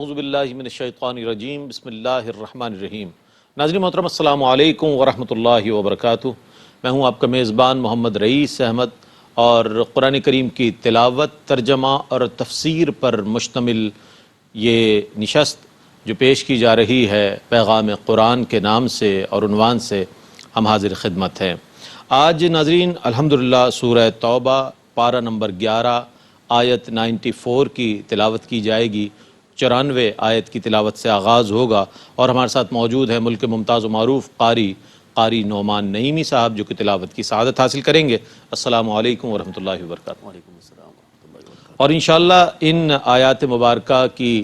اعوذ باللہ من الشیطان الرجیم بسم اللہ الرحمن الرحیم۔ ناظرین محترم السلام علیکم ورحمۃ اللہ وبرکاتہ۔ میں ہوں آپ کا میزبان محمد رئیس احمد، اور قرآن کریم کی تلاوت، ترجمہ اور تفسیر پر مشتمل یہ نشست جو پیش کی جا رہی ہے پیغام قرآن کے نام سے اور عنوان سے ہم حاضر خدمت ہیں۔ آج ناظرین الحمدللہ سورہ توبہ پارہ نمبر 11 آیت 94 کی تلاوت کی جائے گی۔ 94 آیت کی تلاوت سے آغاز ہوگا، اور ہمارے ساتھ موجود ہے ملک ممتاز و معروف قاری نعمان نعیمی صاحب، جو کہ تلاوت کی سعادت حاصل کریں گے۔ السلام علیکم ورحمۃ اللہ وبرکاتہ۔ وعلیکم السلام ورحمۃ اللہ وبرکاتہ۔ اور انشاءاللہ ان آیات مبارکہ کی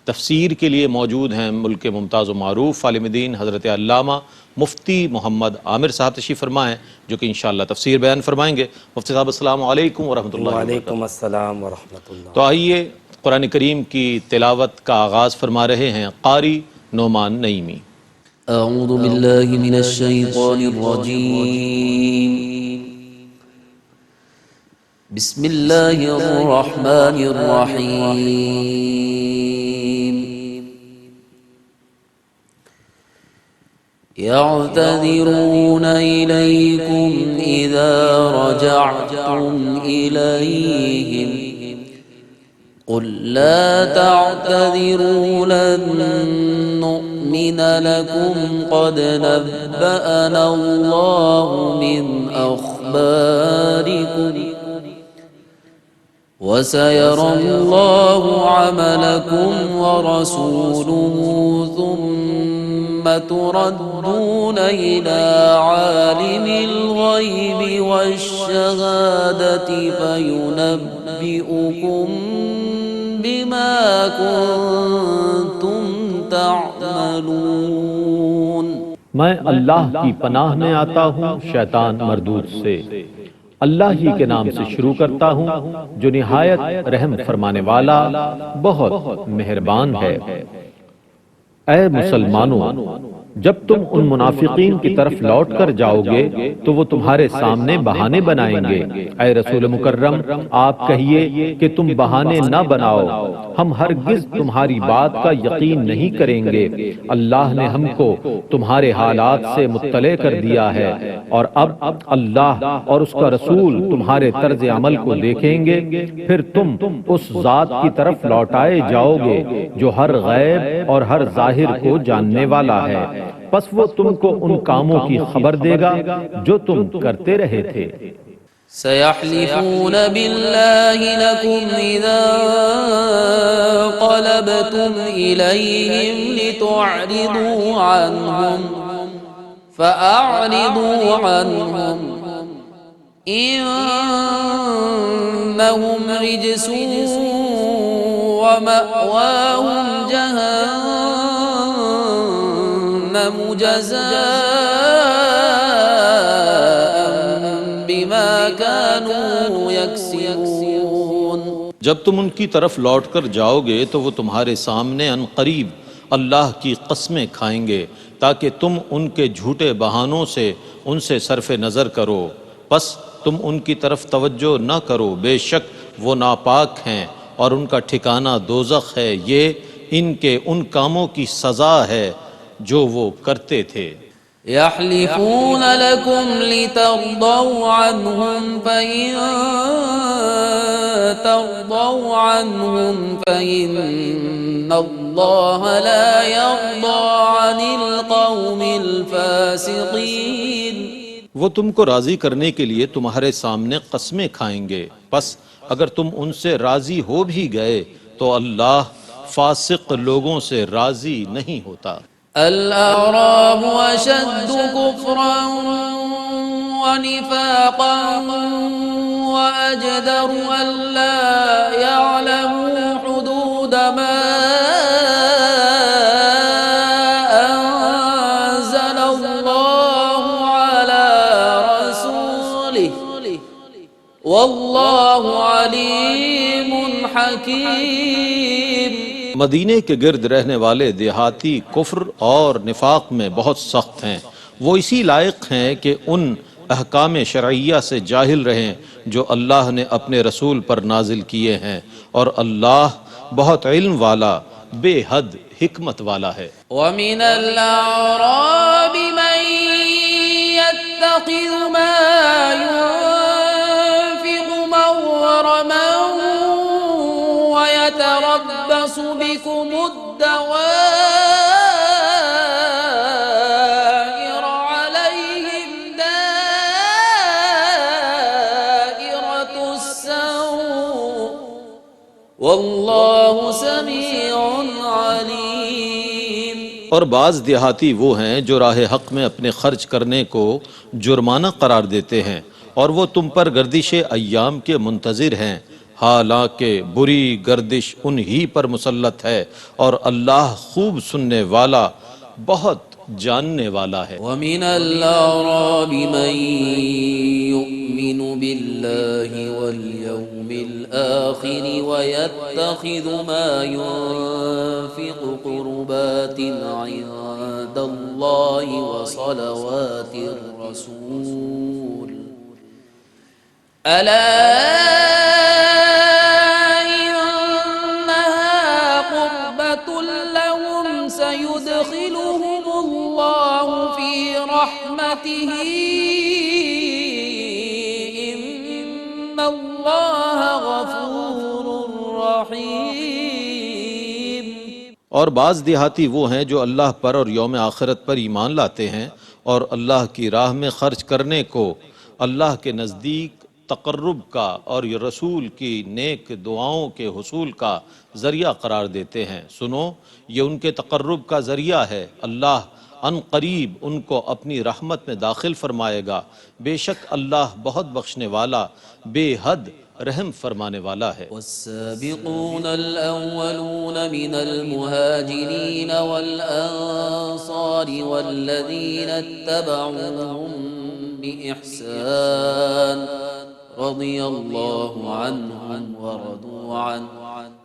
تفسیر کے لیے موجود ہیں ملک ممتاز و معروف عالم دین حضرت علامہ مفتی محمد عامر صاحب تشریف فرما ہیں، جو کہ انشاءاللہ تفسیر بیان فرمائیں گے۔ مفتی صاحب السلام علیکم ورحمۃ اللہ وبرکاتہ۔ وعلیکم السلام ورحمۃ اللہ۔ تو آئیے قرآن کریم کی تلاوت کا آغاز فرما رہے ہیں قاری نعمان نعیمی۔ اعوذ باللہ من الشیطان الرجیم، بسم اللہ الرحمن الرحیم۔ يعتذرون إليكم إذا رجعتم إليهم قل لا تعتذروا لن نؤمن لكم قد نبأنا الله من أخباركم وسيرى الله عملكم ورسوله ثم تردون إلى عالم الغيب والشهادة فينبئكم بما كنتم تعملون۔ میں اللہ کی پناہ میں آتا ہوں شیطان مردود سے۔ اللہ ہی کے نام سے شروع کرتا ہوں جو نہایت رحم فرمانے والا بہت مہربان ہے۔ اے مسلمانوں، جب تم ان منافقین کی طرف لوٹ کر جاؤ گے تو وہ تمہارے سامنے بہانے بنائیں گے۔ اے رسول مکرم، آپ کہیے کہ تم بہانے نہ بناؤ، ہم ہرگز تمہاری بات کا یقین نہیں کریں گے۔ اللہ نے ہم کو تمہارے حالات سے مطلع کر دیا ہے، اور اب اللہ اور اس کا رسول تمہارے طرز عمل کو دیکھیں گے، پھر تم اس ذات کی طرف لوٹائے جاؤ گے جو ہر غیب اور ہر ظاہر کو جاننے والا ہے، پس وہ تم کو ان کاموں کی خبر دے گا جو تم کرتے رہے تھے۔ سيحلفون بالله لكم إذا انقلبتم إليهم لتعرضوا عنهم فأعرضوا عنهم إنهم رجس ومأواهم جهنم جزاء بما كانوا يكسبون۔ جب تم ان کی طرف لوٹ کر جاؤ گے تو وہ تمہارے سامنے عن قریب اللہ کی قسمیں کھائیں گے تاکہ تم ان کے جھوٹے بہانوں سے ان سے صرف نظر کرو، پس تم ان کی طرف توجہ نہ کرو، بے شک وہ ناپاک ہیں اور ان کا ٹھکانہ دوزخ ہے، یہ ان کے ان کاموں کی سزا ہے جو وہ کرتے تھے۔ يحلفون لكم لترضوا عنهم فإن ترضوا عنهم فإن الله لا يرضى عن القوم الفاسقين۔ وہ تم کو راضی کرنے کے لیے تمہارے سامنے قسمیں کھائیں گے، پس اگر تم ان سے راضی ہو بھی گئے تو اللہ فاسق لوگوں سے راضی نہیں ہوتا۔ الأعراب أشد كفرا ونفاقا وأجدر ألا يعلموا حدود ما أنزل الله على رسوله والله عليم حكيم۔ مدینے کے گرد رہنے والے دیہاتی کفر اور نفاق میں بہت سخت ہیں، وہ اسی لائق ہیں کہ ان احکام شرعیہ سے جاہل رہیں جو اللہ نے اپنے رسول پر نازل کیے ہیں، اور اللہ بہت علم والا بے حد حکمت والا ہے۔ ومن الأعراب من يتخذ ما ينفق مغرما ويتربص بكم الدوائر عليهم دائرة السوء والله سميع عليم۔ اور بعض دیہاتی وہ ہیں جو راہ حق میں اپنے خرچ کرنے کو جرمانہ قرار دیتے ہیں، اور وہ تم پر گردش ایام کے منتظر ہیں، حالانکہ بری گردش انہی پر مسلط ہے، اور اللہ خوب سننے والا بہت جاننے والا ہے۔ ومن الأعراب من يؤمن بالله واليوم الآخر ويتخذ ما ينفق قربات عند الله وصلوات الرسول ألا إنها قربة لهم سيدخلهم الله في رحمته إن الله غفور رحيم۔ اور بعض دیہاتی وہ ہیں جو اللہ پر اور یوم آخرت پر ایمان لاتے ہیں اور اللہ کی راہ میں خرچ کرنے کو اللہ کے نزدیک تقرب کا اور رسول کی نیک دعاؤں کے حصول کا ذریعہ قرار دیتے ہیں۔ سنو، یہ ان کے تقرب کا ذریعہ ہے، اللہ ان قریب ان کو اپنی رحمت میں داخل فرمائے گا، بے شک اللہ بہت بخشنے والا بے حد رحم فرمانے والا ہے۔ والسابقون الأولون من المهاجرين والأنصار والذين اتبعوهم بإحسان رضي الله عنهم ورضوا عنه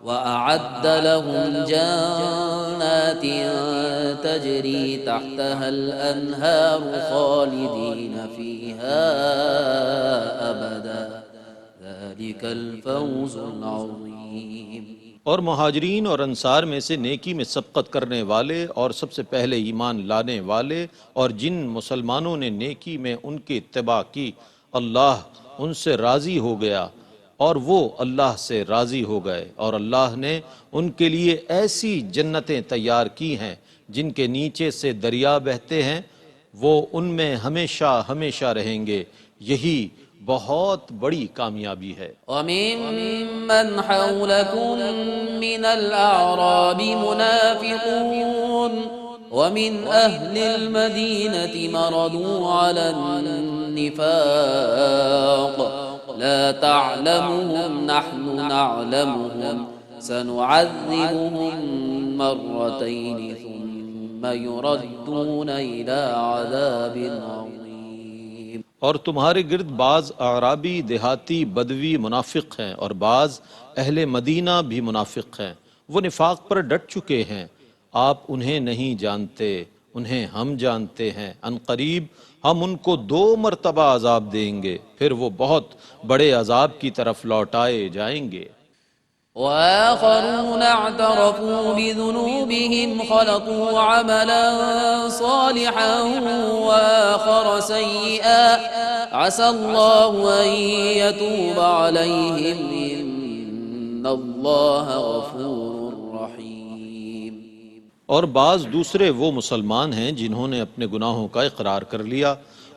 وأعد لهم جنات تجري تحتها الأنهار خالدين فيها أبدا ذلك الفوز العظيم۔ اور مہاجرین اور انصار میں سے نیکی میں سبقت کرنے والے اور سب سے پہلے ایمان لانے والے اور جن مسلمانوں نے نیکی میں ان کی اتباع کی، اللہ ان سے راضی ہو گیا اور وہ اللہ سے راضی ہو گئے، اور اللہ نے ان کے لیے ایسی جنتیں تیار کی ہیں جن کے نیچے سے دریا بہتے ہیں، وہ ان میں ہمیشہ ہمیشہ رہیں گے، یہی بہت بڑی کامیابی ہے۔ وممن حولكم من الأعراب منافقون ومن أهل المدينة مرضوا على النفاق لا تعلمهم نحن نعلمهم سنعذبهم مرتين ثم يردون إلى عذاب عظيم۔ اور تمہارے گرد بعض اعرابی دیہاتی بدوی منافق ہیں اور بعض اہل مدینہ بھی منافق ہیں، وہ نفاق پر ڈٹ چکے ہیں، آپ انہیں نہیں جانتے، انہیں ہم جانتے ہیں، ان قریب ہم ان کو 2 مرتبہ عذاب دیں گے، پھر وہ بہت بڑے عذاب کی طرف لوٹائے جائیں گے۔ وآخرون اعترفوا بذنوبهم خلطوا عملا صالحا وآخر سيئا عسى الله أن يتوب عليهم إن الله غفور رحيم۔ اور بعض دوسرے وہ مسلمان ہیں جنہوں نے اپنے گناہوں کا اقرار کر لیا،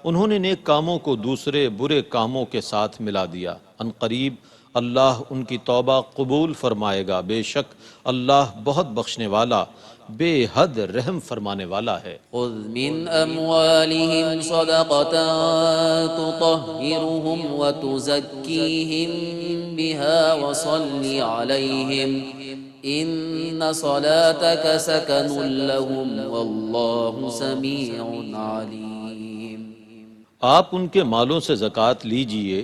انہوں نے نیک کاموں کو دوسرے برے کاموں کے ساتھ ملا دیا، ان قریب اللہ ان کی توبہ قبول فرمائے گا، بے شک اللہ بہت بخشنے والا بے حد رحم فرمانے والا ہے۔ خذ من أموالهم صدقة تطهرهم وتزكيهم بها وصل عليهم إن صلاتك سكن لهم والله سميع عليم۔ آپ ان کے مالوں سے زکوٰۃ لیجئے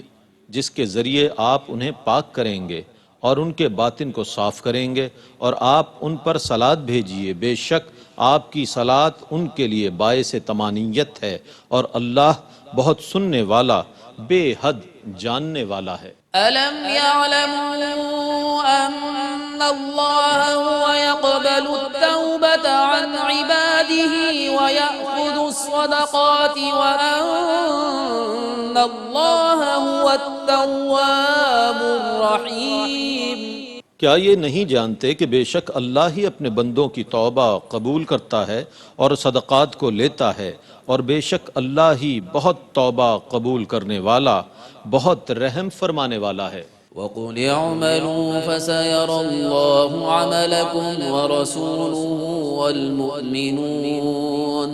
جس کے ذریعے آپ انہیں پاک کریں گے اور ان کے باطن کو صاف کریں گے، اور آپ ان پر صلات بھیجیے، بے شک آپ کی صلات ان کے لیے باعث طمانینت ہے، اور اللہ بہت سننے والا بے حد جاننے والا ہے۔ ألم يعلموا أن الله هو يقبل التوبة عن عباده ويأخذ الصدقات وأن الله هو التواب الرحيم؟ کیا یہ نہیں جانتے کہ بے شک اللہ ہی اپنے بندوں کی توبہ قبول کرتا ہے اور صدقات کو لیتا ہے، اور بے شک اللہ ہی بہت توبہ قبول کرنے والا، بہت رحم فرمانے والا ہے۔ وَقُلِ اعْمَلُوا فَسَيَرَى اللَّهُ عَمَلَكُمْ وَرَسُولُهُ وَالْمُؤْمِنُونَ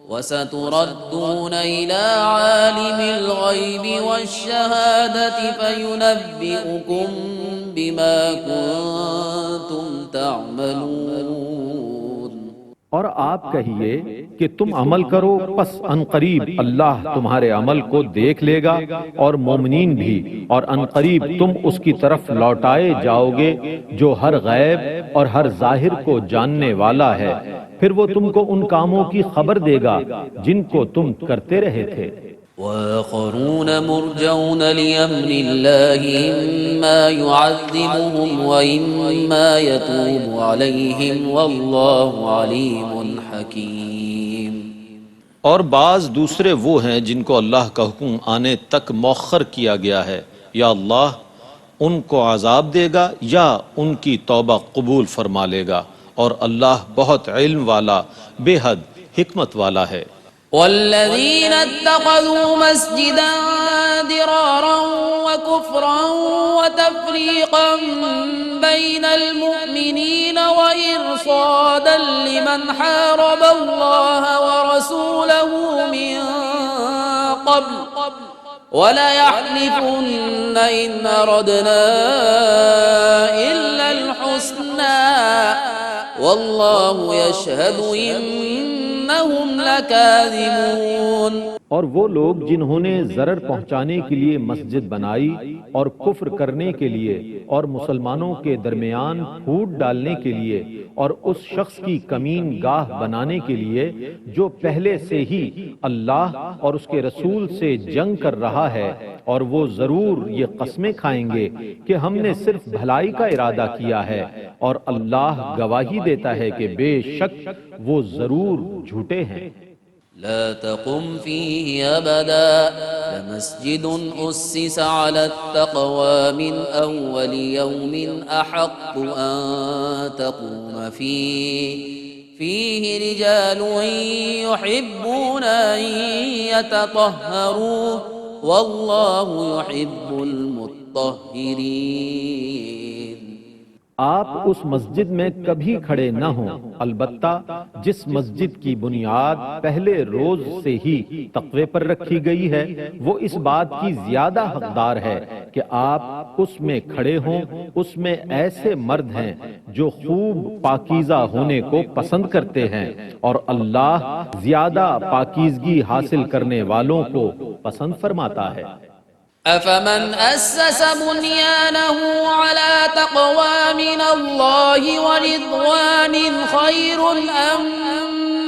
وَسَتُرَدُّونَ إِلَى عَالِمِ الْغَيْبِ وَالشَّهَادَةِ فَيُنَبِّئُكُم بِمَا كُنتُمْ تَعْمَلُونَ۔ اور آپ کہیے کہ تم عمل کرو، پس عنقریب اللہ تمہارے عمل کو دیکھ لے گا اور مومنین بھی، اور عنقریب تم اس کی طرف لوٹائے جاؤ گے جو ہر غیب اور ہر ظاہر کو جاننے والا ہے، پھر وہ تم کو ان کاموں کی خبر دے گا جن کو تم کرتے رہے تھے۔ وآخرون مرجون لأمر الله إما يعذبهم وإما يتوب عليهم والله عليم حكيم۔ اور بعض دوسرے وہ ہیں جن کو اللہ کا حکم آنے تک مؤخر کیا گیا ہے، یا اللہ ان کو عذاب دے گا یا ان کی توبہ قبول فرما لے گا، اور اللہ بہت علم والا، بے حد حکمت والا ہے۔ والذين اتخذوا مسجدا ضرارا وكفرا وتفريقا بين المؤمنين وإرصادا لمن حارب الله ورسوله من قبل وَلَيَحْلِفُنَّ إِنْ أَرَدْنَا إِلَّا الْحُسْنَى وَاللَّهُ يَشْهَدُ إِنَّهُمْ لَكَاذِبُونَ۔ اور وہ لوگ جنہوں نے ضرر پہنچانے کے لیے مسجد بنائی اور کفر کرنے کے لیے اور مسلمانوں کے درمیان پھوٹ ڈالنے کے لیے اور اس شخص کی کمین گاہ بنانے کے لیے جو پہلے سے ہی اللہ اور اس کے رسول سے جنگ کر رہا ہے، اور وہ ضرور یہ قسمیں کھائیں گے کہ ہم نے صرف بھلائی کا ارادہ کیا ہے، اور اللہ گواہی دیتا ہے کہ بے شک وہ ضرور جھوٹے ہیں۔ لا تقم فيه أبدا لمسجد أسس على التقوى من أول يوم أحق أن تقوم فيه رجال يحبون أن يتطهروا والله يحب المطهرين۔ آپ اس مسجد میں کبھی کھڑے نہ ہوں، البتہ جس مسجد کی بنیاد پہلے روز سے ہی تقوی پر رکھی گئی ہے، وہ اس بات کی زیادہ حقدار ہے کہ آپ اس میں کھڑے ہوں۔ اس میں ایسے مرد ہیں جو خوب پاکیزہ ہونے کو پسند کرتے ہیں، اور اللہ زیادہ پاکیزگی حاصل کرنے والوں کو پسند فرماتا ہے۔ أفمن أسس بنيانه على تقوى من الله ورضوان خير أم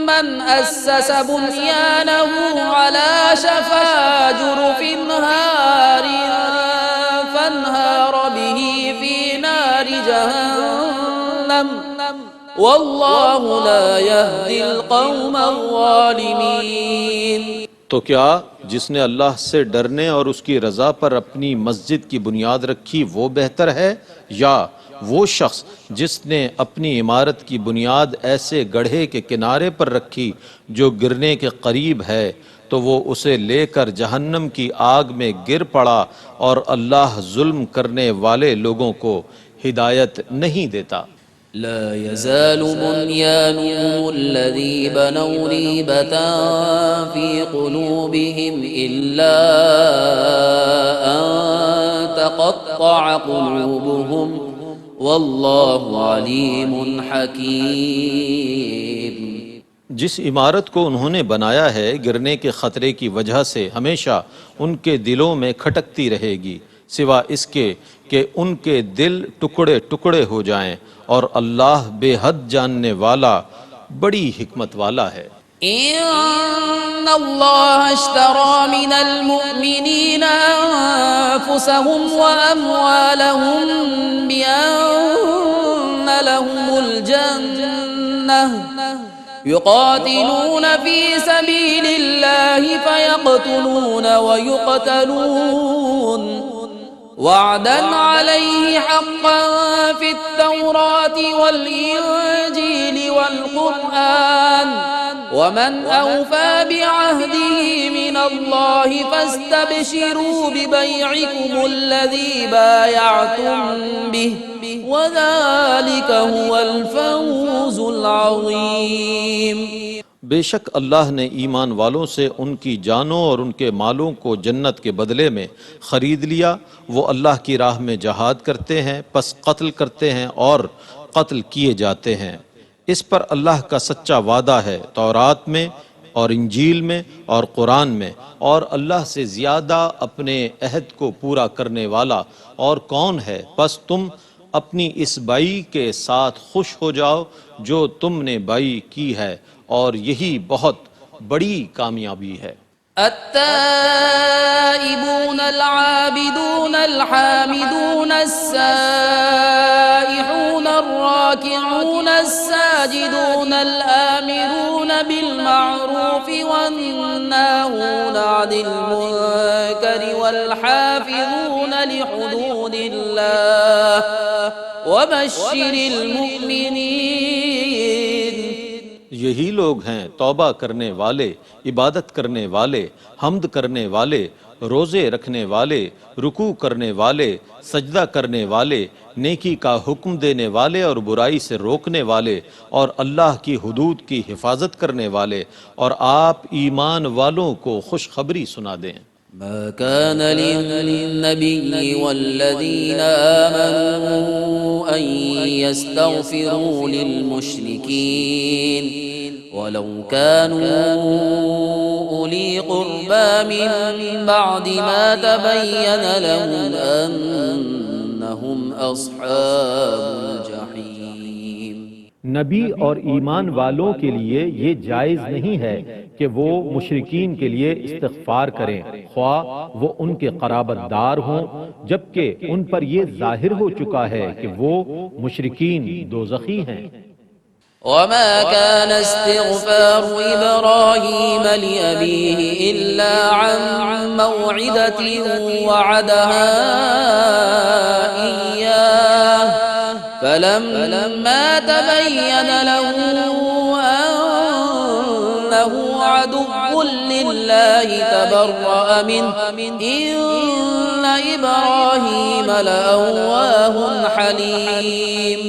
من أسس بنيانه على شفا جرف هار فانهار به في نار جهنم والله لا يهدي القوم الظالمين۔ تو کیا جس نے اللہ سے ڈرنے اور اس کی رضا پر اپنی مسجد کی بنیاد رکھی وہ بہتر ہے، یا وہ شخص جس نے اپنی عمارت کی بنیاد ایسے گڑھے کے کنارے پر رکھی جو گرنے کے قریب ہے، تو وہ اسے لے کر جہنم کی آگ میں گر پڑا، اور اللہ ظلم کرنے والے لوگوں کو ہدایت نہیں دیتا۔ لا يزال بنيانهم الذي بنوا ريبة في قلوبهم إلا أن تقطع قلوبهم والله عليم حكيم۔ جس عمارت کو انہوں نے بنایا ہے گرنے کے خطرے کی وجہ سے ہمیشہ ان کے دلوں میں کھٹکتی رہے گی، سوا اس کے کہ ان کے دل ٹکڑے ٹکڑے ہو جائیں، اور اللہ بے حد جاننے والا، بڑی حکمت والا ہے۔ إن الله اشترى من المؤمنين أنفسهم وأموالهم بأن لهم الجنة يقاتلون في سبيل الله فيقتلون ويقتلون وعدا عليه حقا في التوراة والإنجيل والقرآن ومن أوفى بعهده من الله فاستبشروا ببيعكم الذي بايعتم به وذلك هو الفوز العظيم۔ بے شک اللہ نے ایمان والوں سے ان کی جانوں اور ان کے مالوں کو جنت کے بدلے میں خرید لیا۔ وہ اللہ کی راہ میں جہاد کرتے ہیں پس قتل کرتے ہیں اور قتل کیے جاتے ہیں۔ اس پر اللہ کا سچا وعدہ ہے تورات میں اور انجیل میں اور قرآن میں، اور اللہ سے زیادہ اپنے عہد کو پورا کرنے والا اور کون ہے؟ پس تم اپنی اس بائی کے ساتھ خوش ہو جاؤ جو تم نے بائی کی ہے، اور یہی بہت بڑی کامیابی ہے۔ التائبون العابدون الحامدون السائحون الراكعون الساجدون الآمرون بالمعروف والناهون عن المنكر والحافظون لحدود الله وبشر المؤمنين۔ یہی لوگ ہیں توبہ کرنے والے، عبادت کرنے والے، حمد کرنے والے، روزے رکھنے والے، رکوع کرنے والے، سجدہ کرنے والے، نیکی کا حکم دینے والے اور برائی سے روکنے والے، اور اللہ کی حدود کی حفاظت کرنے والے، اور آپ ایمان والوں کو خوشخبری سنا دیں۔ ما كان للنبي والذين آمنوا أن يستغفروا للمشركين ولو كانوا أولي قربى من بعد ما تبين لهم أنهم أصحاب الجحيم۔ نبی اور ایمان والوں کے لیے یہ جائز نہیں ہے کہ وہ مشرکین کے لیے استغفار کریں، خواہ وہ ان کے قرابت دار ہوں، جبکہ ان پر یہ ظاہر ہو چکا ہے کہ وہ مشرکین دوزخی ہیں۔ وما كان استغفار إبراهيم لأبيه إلا عن موعدة وعدها إياه فلما تبين له أنه عدو لله تبرأ منه إن إبراهيم لأواه حليم۔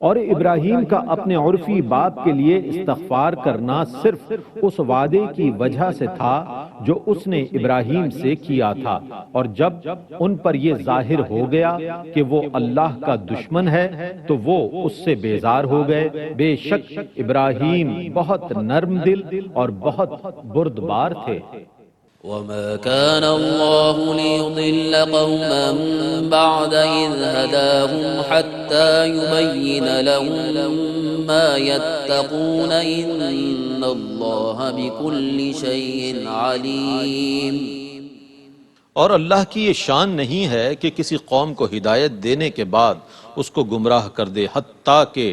اور ابراہیم کا اپنے عرفی باپ کے لیے استغفار کرنا صرف اس وعدے کی وجہ سے تھا جو اس نے ابراہیم سے کیا تھا، اور جب ان پر یہ ظاہر ہو گیا کہ وہ اللہ کا دشمن ہے تو وہ اس سے بیزار ہو گئے۔ بے شک ابراہیم بہت نرم دل اور بہت بردبار تھے۔ وما كان الله ليضل قوما بعد إذ هداهم حتى يبين لهم ما يتقون إن الله بكل شيء عليم۔ اور اللہ کی یہ شان نہیں ہے کہ کسی قوم کو ہدایت دینے کے بعد اس کو گمراہ کر دے، حتیٰ کہ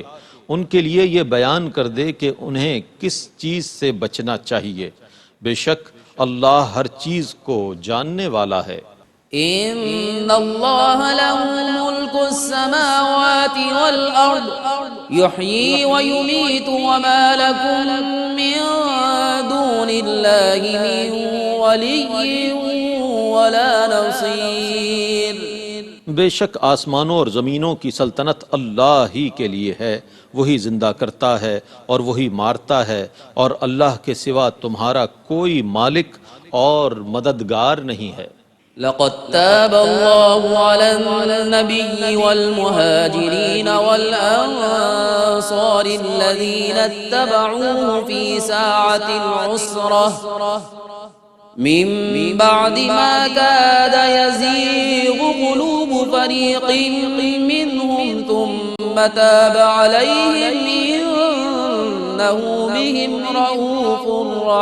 ان کے لیے یہ بیان کر دے کہ انہیں کس چیز سے بچنا چاہیے۔ بے شک اللہ ہر چیز کو جاننے والا ہے۔ ان اللہ له ملک السماوات والارض یحیی ویمیت وما لکم من دون اللہ من ولی ولا نصیر۔ بے شک آسمانوں اور زمینوں کی سلطنت اللہ ہی کے لیے ہے، وہی زندہ کرتا ہے اور وہی مارتا ہے، اور اللہ کے سوا تمہارا کوئی مالک اور مددگار نہیں ہے۔ لقد تاب الله على النبي والمهاجرين والأنصار الذين اتبعوه في ساعة العسرة من بعد ما كاد يزيغ قلوب فريق منهم ثم تاب عليهم إنه بهم رؤوف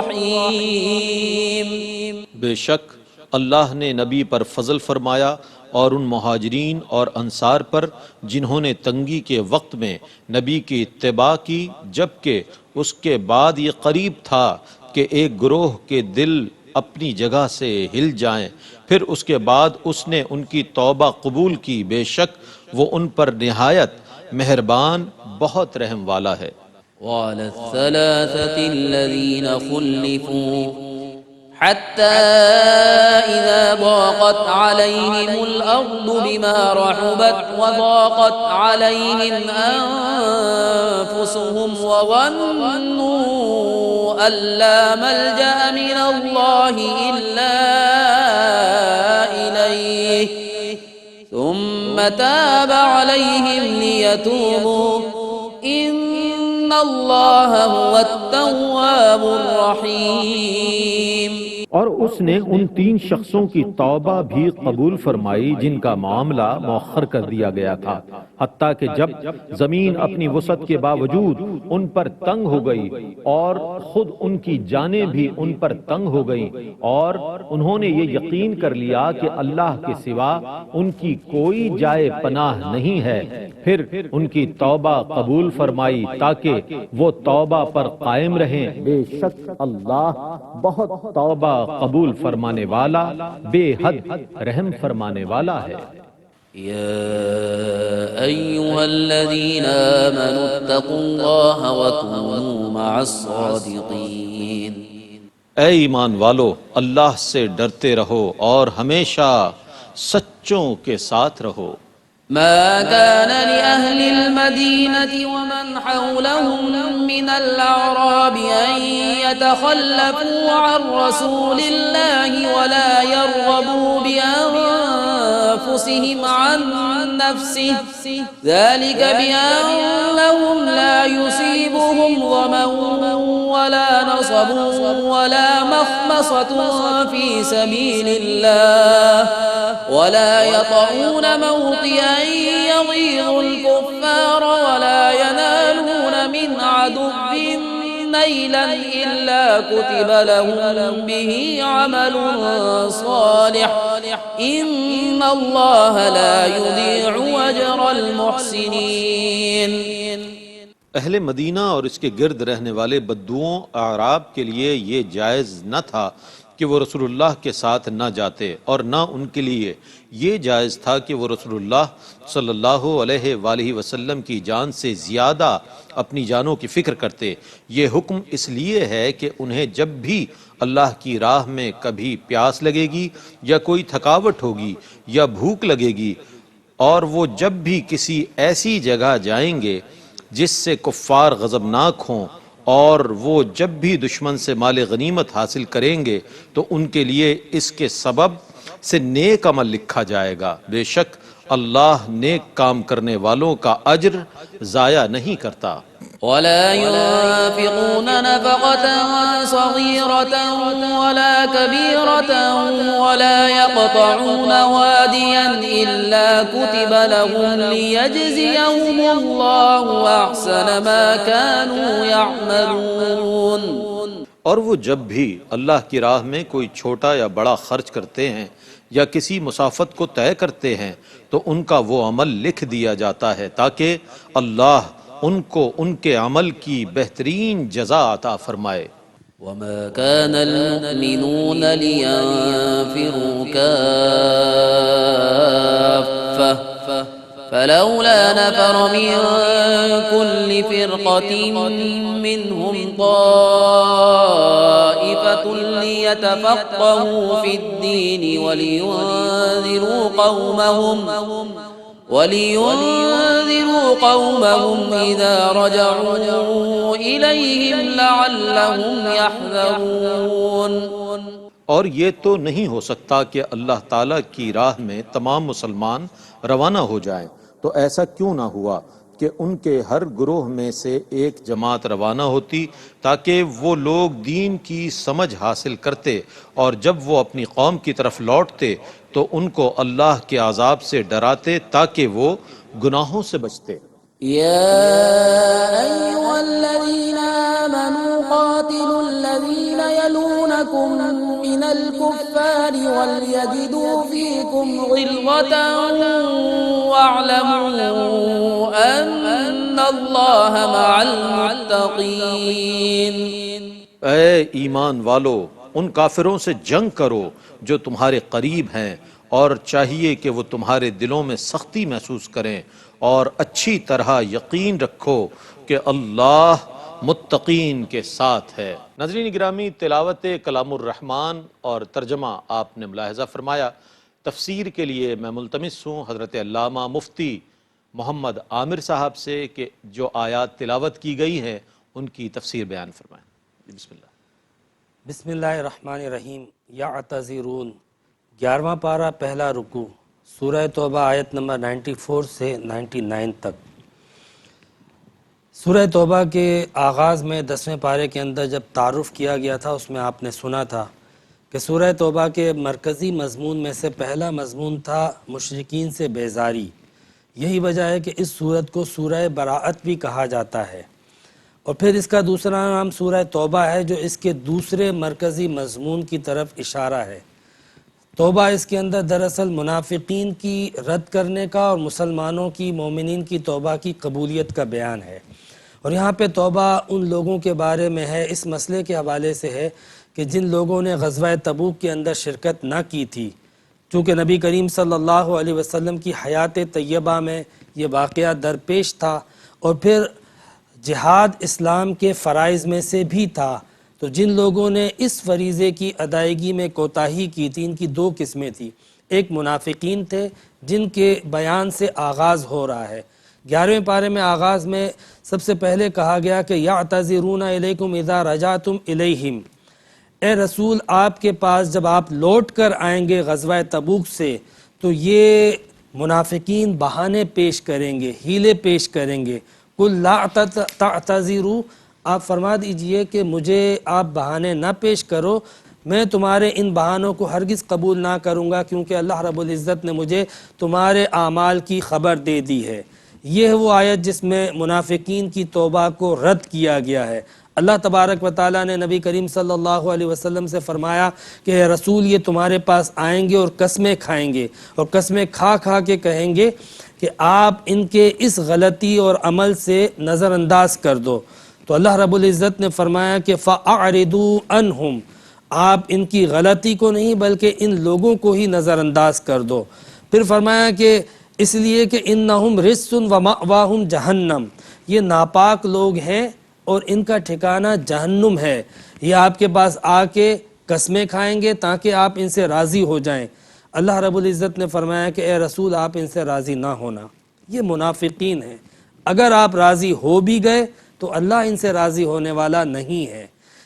رحيم. بے شک اللہ نے نبی پر فضل فرمایا اور ان مہاجرین اور انصار پر جنہوں نے تنگی کے وقت میں نبی کی اتباع کی، جبکہ اس کے بعد یہ قریب تھا کہ ایک گروہ کے دل اپنی جگہ سے ہل جائیں، پھر اس کے بعد اس نے ان کی توبہ قبول کی، بے شک وہ ان پر نہایت مہربان بہت رحم والا ہے۔ وعلى الثلاثة الذين خلفوا حتى إذا ضاقت عليهم الأرض بما رحبت وضاقت عليهم أنفسهم وظنوا أن لا ملجأ من الله إلا إليه ثم تاب عليهم ليتوبوا إن الله هو التواب الرحيم. اور اس نے ان 3 شخصوں کی توبہ بھی قبول فرمائی جن کا معاملہ مؤخر کر دیا گیا تھا، حتیٰ کہ جب زمین اپنی وسعت کے باوجود ان پر تنگ ہو گئی اور خود ان کی جانیں بھی ان پر تنگ ہو گئیں، اور انہوں نے یہ یقین کر لیا کہ اللہ کے سوا ان کی کوئی جائے پناہ نہیں ہے، پھر ان کی توبہ قبول فرمائی تاکہ وہ توبہ پر قائم رہیں، بے شک اللہ بہت توبہ قبول فرمانے والا بے حد رحم فرمانے والا ہے۔ يا أيها الذين آمنوا اتقوا الله وكونوا مع الصادقين. اے ایمان والو، اللہ سے ڈرتے رہو اور ہمیشہ سچوں کے ساتھ رہو۔ ما كان لأهل المدينة ومن حولهم من الأعراب أن يتخلفوا عن رسول الله ولا يرغبوا بأنفسهم عن نفسه ذلك بأنهم لا يصيبهم ظمأ ولا نصب ولا مخمصة في سبيل الله ولا يطعون موطئا يغيظ الكفار ولا ينالون من عدو نيلا إلا كتب لهم به عمل صالح إن الله لا يضيع أجر المحسنين. اہل مدینہ اور اس کے گرد رہنے والے بدوؤں اعراب کے لیے یہ جائز نہ تھا کہ وہ رسول اللہ کے ساتھ نہ جاتے، اور نہ ان کے لیے یہ جائز تھا کہ وہ رسول اللہ صلی اللہ علیہ وآلہ وسلم کی جان سے زیادہ اپنی جانوں کی فکر کرتے۔ یہ حکم اس لیے ہے کہ انہیں جب بھی اللہ کی راہ میں کبھی پیاس لگے گی یا کوئی تھکاوٹ ہوگی یا بھوک لگے گی، اور وہ جب بھی کسی ایسی جگہ جائیں گے جس سے کفار غضبناک ہوں، اور وہ جب بھی دشمن سے مال غنیمت حاصل کریں گے تو ان کے لیے اس کے سبب سے نیک عمل لکھا جائے گا، بے شک اللہ نیک کام کرنے والوں کا اجر ضائع نہیں کرتا۔ ولا ينفقون نفقة صغيرة ولا كبيرة ولا يقطعون واديا إلا كتب لهم ليجزيهم الله أحسن ما كانوا يعملون. اور وہ جب بھی اللہ کی راہ میں کوئی چھوٹا یا بڑا خرچ کرتے ہیں یا کسی مسافت کو طے کرتے ہیں تو ان کا وہ عمل لکھ دیا جاتا ہے تاکہ اللہ ان کو ان کے عمل کی بہترین جزا عطا فرمائے۔ وما كان المؤمنون لينفروا كافة فلولا نفر من كل فرقة منهم طائفة ليتفقهوا في الدين ولينذروا قومهم إذا رجعوا إليهم لعلهم يحذرون. اور یہ تو نہیں ہو سکتا کہ اللہ تعالیٰ کی راہ میں تمام مسلمان روانہ ہو جائیں، تو ایسا کیوں نہ ہوا کہ ان کے ہر گروہ میں سے ایک جماعت روانہ ہوتی تاکہ وہ لوگ دین کی سمجھ حاصل کرتے، اور جب وہ اپنی قوم کی طرف لوٹتے تو ان کو اللہ کے عذاب سے ڈراتے تاکہ وہ گناہوں سے بچتے۔ یا ایھا الذین الذين يلونكم من الكفار وليجدوا فيكم غلظة واعلموا أن الله مع المتقين. اے ایمان والو، ان کافروں سے جنگ کرو جو تمہارے قریب ہیں، اور چاہیے کہ وہ تمہارے دلوں میں سختی محسوس کریں، اور اچھی طرح یقین رکھو کہ اللہ متقین کے ساتھ ہے. ناظرین گرامی، تلاوت کلام الرحمن اور ترجمہ آپ نے ملاحظہ فرمایا. تفسیر کے لیے میں ملتمس ہوں حضرت علامہ مفتی محمد عامر صاحب سے کہ جو آیات تلاوت کی گئی ہیں ان کی تفسیر بیان فرمائیں. بسم اللہ. بسم اللہ الرحمن الرحیم. یعتذرون 11واں پارہ، پہلا رکوع، سورہ توبہ آیت نمبر 94 سے 99 تک. سورہ توبہ کے آغاز میں 10ویں پارے کے اندر جب تعارف کیا گیا تھا، اس میں آپ نے سنا تھا کہ سورہ توبہ کے مرکزی مضمون میں سے پہلا مضمون تھا مشرکین سے بیزاری. یہی وجہ ہے کہ اس سورت کو سورہ براءت بھی کہا جاتا ہے. اور پھر اس کا دوسرا نام سورہ توبہ ہے، جو اس کے دوسرے مرکزی مضمون کی طرف اشارہ ہے. توبہ اس کے اندر دراصل منافقین کی رد کرنے کا اور مسلمانوں کی، مومنین کی توبہ کی قبولیت کا بیان ہے. اور یہاں پہ توبہ ان لوگوں کے بارے میں ہے، اس مسئلے کے حوالے سے ہے کہ جن لوگوں نے غزوہ تبوک کے اندر شرکت نہ کی تھی. چونکہ نبی کریم صلی اللہ علیہ وسلم کی حیات طیبہ میں یہ واقعہ درپیش تھا، اور پھر جہاد اسلام کے فرائض میں سے بھی تھا. تو جن لوگوں نے اس فریضے کی ادائیگی میں کوتاہی کی تھی، ان کی دو قسمیں تھیں. ایک منافقین تھے جن کے بیان سے آغاز ہو رہا ہے. 11ویں پارے میں آغاز میں سب سے پہلے کہا گیا کہ یعتذرون الیکم اذا رجعتم الیہم. اے رسول، آپ کے پاس جب آپ لوٹ کر آئیں گے غزوہ تبوک سے تو یہ منافقین بہانے پیش کریں گے، ہیلے پیش کریں گے. قل لا تعتذروا، آپ فرما دیجئے کہ مجھے آپ بہانے نہ پیش کرو، میں تمہارے ان بہانوں کو ہرگز قبول نہ کروں گا، کیونکہ اللہ رب العزت نے مجھے تمہارے اعمال کی خبر دے دی ہے. یہ ہے وہ آیت جس میں منافقین کی توبہ کو رد کیا گیا ہے. اللہ تبارک و تعالیٰ نے نبی کریم صلی اللہ علیہ وسلم سے فرمایا کہ اے رسول، یہ تمہارے پاس آئیں گے اور قسمیں کھائیں گے، اور قسمیں کھا کھا کے کہیں گے کہ آپ ان کے اس غلطی اور عمل سے نظر انداز کر دو. تو اللہ رب العزت نے فرمایا کہ فَأَعْرِضُوا عَنْهُمْ، آپ ان کی غلطی کو نہیں بلکہ ان لوگوں کو ہی نظر انداز کر دو. پھر فرمایا کہ اس لیے کہ اِنَّهُمْ رِجْسٌ وَمَأْوَاهُمْ جَهَنَّمْ، یہ ناپاک لوگ ہیں اور ان کا ٹھکانہ جہنم ہے. یہ آپ کے پاس آ کے قسمیں کھائیں گے تاکہ آپ ان سے راضی ہو جائیں. اللہ رب العزت نے فرمایا کہ اے رسول، آپ ان سے راضی نہ ہونا. یہ منافقین ہیں. اگر آپ راضی ہو بھی گئے تو اللہ ان سے راضی ہونے والا نہیں ہے.